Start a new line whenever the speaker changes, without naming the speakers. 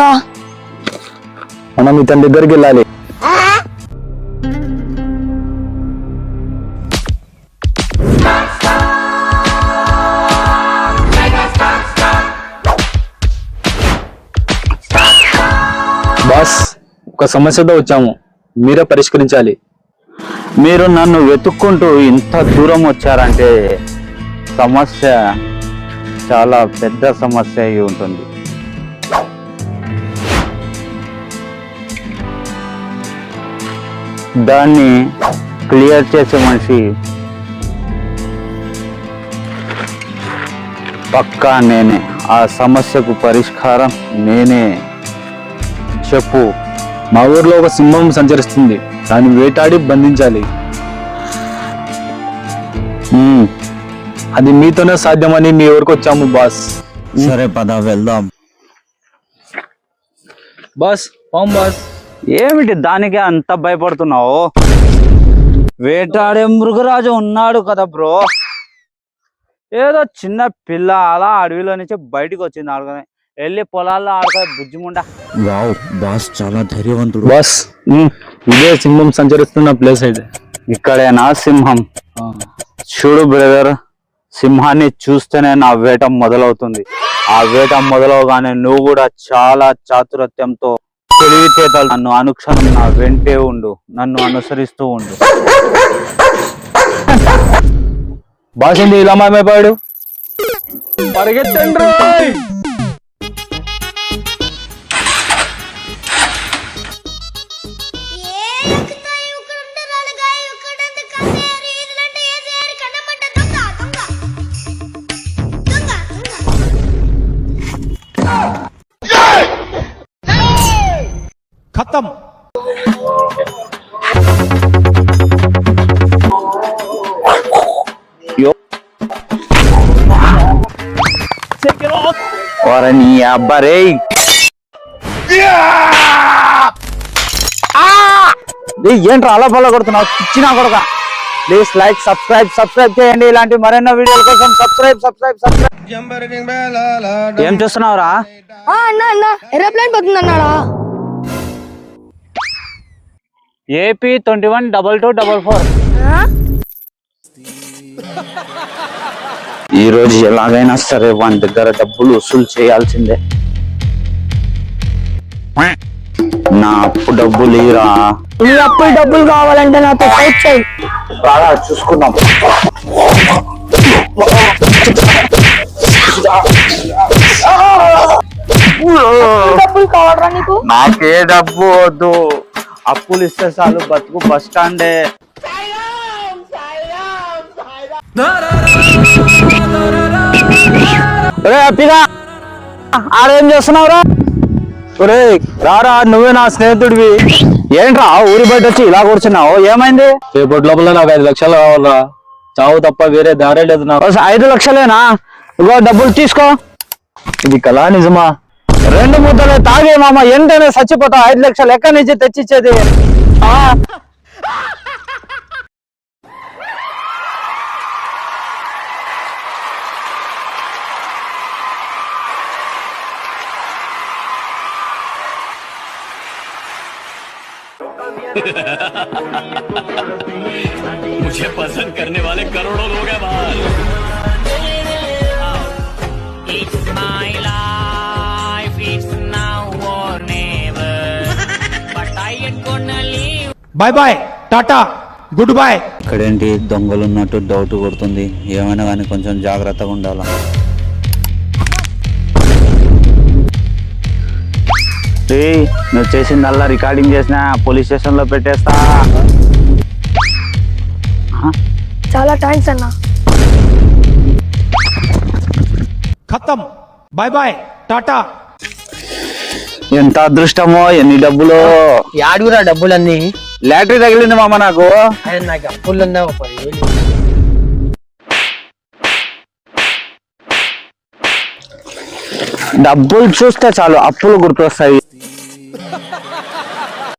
రా.
మనం ఇతని దగ్గరికి వెళ్ళాలి. బాస్, ఒక సమస్యతో వచ్చాము, మీరే పరిష్కరించాలి.
మీరు నన్ను వెతుక్కుంటూ ఇంత దూరం వచ్చారంటే సమస్య చాలా పెద్ద సమస్య అయి ఉంటుంది. దాన్ని క్లియర్ చేసే మనిషి పక్కా నేనే. ఆ సమస్యకు పరిష్కారం నేనే.
చెప్పు. మా ఊర్లో ఒక సింహం సంచరిస్తుంది, దాన్ని వేటాడి బంధించాలి. అది మీతోనే సాధ్యమని మీ ఊరికి వచ్చాము బాస్.
సరే పద వెళ్దాం.
బాస్, పాము బాస్.
ఏమిటి దానికే అంత భయపడుతున్నావు? వేటాడే మృగరాజు ఉన్నాడు కదా బ్రో. ఏదో చిన్న పిల్ల అలా అడవిలో నుంచి బయటకు వచ్చింది ఆడుకొని, వెళ్ళి పొలాల్లో ఆడుకో బుజ్జిముండ.
వావ్ బాస్, చాలా ధైర్యవంతుడు.
బాస్, ఇదే సింహం సంచరిస్తున్న ప్లేస్ అయితే.
ఇక్కడేనా సింహం? చూడు బ్రదర్, సింహాన్ని చూస్తేనే నా వేట మొదలవుతుంది. ఆ వేట మొదలవగానే నువ్వు కూడా చాలా చాతురత్యంతో తెలివితేటలు నన్ను అనుక్షణం నా వెంటే ఉండు, నన్ను అనుసరిస్తూ ఉండు.
బాస్ ఏంటి ఇలా మాయమైపోయాడు? పరిగెత్తండి.
खत्म.
నీ అబ్బరే ఏంట్రా అలా ఫాలో కొడుతున్నావు? ఇచ్చినా కొడక. ప్లీజ్ లైక్, సబ్స్క్రైబ్ చేయండి. ఇలాంటి మరెన్నో వీడియోల కోసం సబ్స్క్రైబ్. ఏం చూస్తున్నావురా?
ఏరోప్లేన్ పోతుంది అన్నాడా?
AP 212244. ఈ రోజు ఎలాగైనా సరే వాని దగ్గర డబ్బులు వసూలు చేయాల్సిందే. నా అప్పు డబ్బులు ఇరా.
నీ అప్పులు డబ్బులు కావాలంటే నాతో ఫైట్ చేయి.
బాగా చూసుకుందాం.
డబ్బులు కావాలరా నీకు?
నాకే డబ్బు వద్దు, అప్పులు ఇస్తే చాలు, బతుకు బస్ స్టాండే. ఆడేం చేస్తున్నావురా?
ఒరే రారా, నువ్వే నా స్నేహితుడివి.
ఏంట్రా ఊరి బయట వచ్చి ఇలా కూర్చున్నావు? ఏమైంది?
రేపటి లోపల నాకు 5 లక్షలు కావాలరా. చావు తప్ప వేరే దారే లేదు నాకు.
5 లక్షలేనా? ఇగో డబ్బులు తీసుకో.
ఇది కళా నిజమా?
2 ముద్దలు తాగే మామ, ఎంతనే చచ్చిపోతావు. 5 లక్షలు ఎక్కడి నుంచి తెచ్చిచ్చేది?
मुझे पसंद करने वाले करोड़ों लोग हैं बाहर. It's my life, it's now or never. But I ain't gonna leave.
Bye bye, tata, goodbye.
ఇక్కడేంటి దొంగలు ఉన్నట్టు డౌట్ కొడుతుంది. ఏమైనా కానీ కొంచెం జాగ్రత్తగా ఉండాలా. నువ్వు చేసిందల్లా రికార్డింగ్ చేసిన పోలీస్ స్టేషన్ లో పెట్టేస్తా.
చాలా థ్యాంక్స్ అన్నా.
खत्म. Bye bye, tata.
ఎంత అదృష్టమో, ఎన్ని డబ్బులు.
యాడురా డబ్బులన్నీ?
లాటరీ తగిలింది మామ నాకు.
నాకు అప్పులు ఉన్నావు 10,000.
డబ్బులు చూస్తే చాలు అప్పులు గుర్తొస్తాయి.